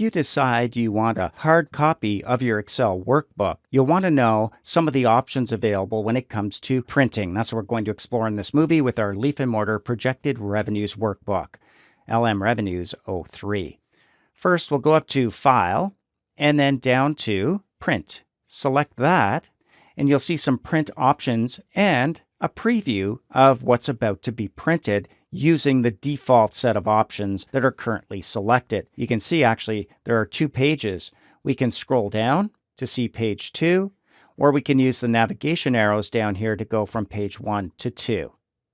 if you decide you want a hard copy of your Excel workbook, you'll want to know some of the options available when it comes to printing. That's what we're going to explore in this movie with our Leaf and Mortar Projected Revenues Workbook, LM Revenues 03. First, we'll go up to File and then down to Print. Select that, and you'll see some print options and a preview of what's about to be printed using the default set of options that are currently selected. You can see actually there are 2 pages. We can scroll down to see page 2, or we can use the navigation arrows down here to go from page 1 to 2.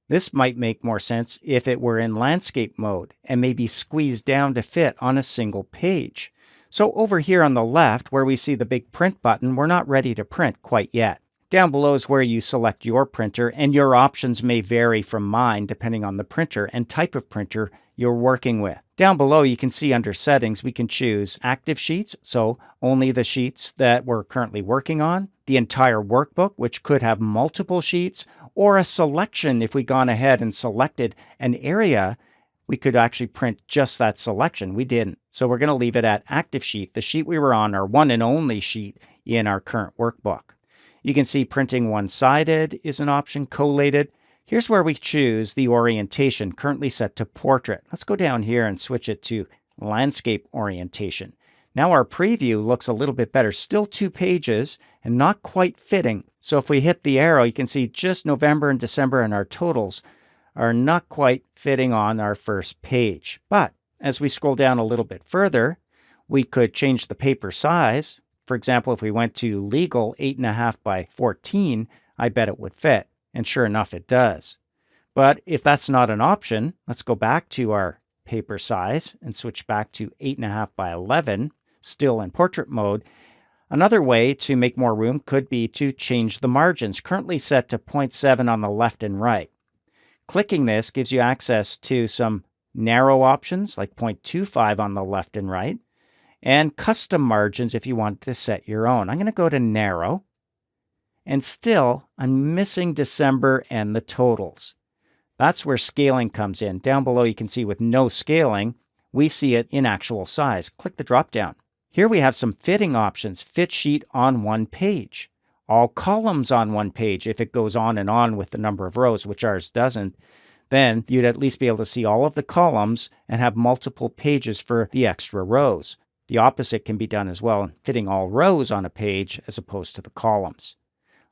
This might make more sense if it were in landscape mode and maybe squeezed down to fit on a single page. So over here on the left where we see the big print button, we're not ready to print quite yet. Down below is where you select your printer, and your options may vary from mine depending on the printer and type of printer you're working with. Down below you can see under settings we can choose active sheets, so only the sheets that we're currently working on, the entire workbook, which could have multiple sheets, or a selection. If we'd gone ahead and selected an area, we could actually print just that selection. We didn't. So we're going to leave it at active sheet, the sheet we were on, our one and only sheet in our current workbook. You can see printing one-sided is an option, collated. Here's where we choose the orientation, currently set to portrait. Let's go down here and switch it to landscape orientation. Now our preview looks a little bit better, still 2 pages and not quite fitting. So if we hit the arrow, you can see just November and December and our totals are not quite fitting on our first page. But as we scroll down a little bit further, we could change the paper size. For example, if we went to legal 8.5 by 14, I bet it would fit. And sure enough, it does. But if that's not an option, let's go back to our paper size and switch back to 8.5 by 11, still in portrait mode. Another way to make more room could be to change the margins, currently set to 0.7 on the left and right. Clicking this gives you access to some narrow options like 0.25 on the left and right, and custom margins if you want to set your own. I'm going to go to narrow, and still I'm missing December and the totals. That's where scaling comes in. Down below you can see with no scaling, we see it in actual size. Click the drop down. Here we have some fitting options. Fit sheet on one page. All columns on one page. If it goes on and on with the number of rows, which ours doesn't, then you'd at least be able to see all of the columns and have multiple pages for the extra rows. The opposite can be done as well, fitting all rows on a page as opposed to the columns.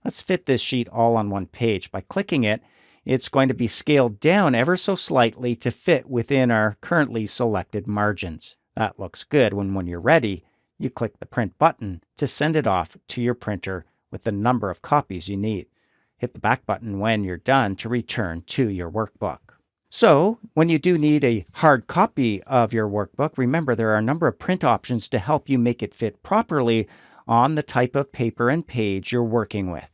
Let's fit this sheet all on one page. By clicking it, it's going to be scaled down ever so slightly to fit within our currently selected margins. That looks good. When you're ready, you click the print button to send it off to your printer with the number of copies you need. Hit the back button when you're done to return to your workbook. So, when you do need a hard copy of your workbook, remember there are a number of print options to help you make it fit properly on the type of paper and page you're working with.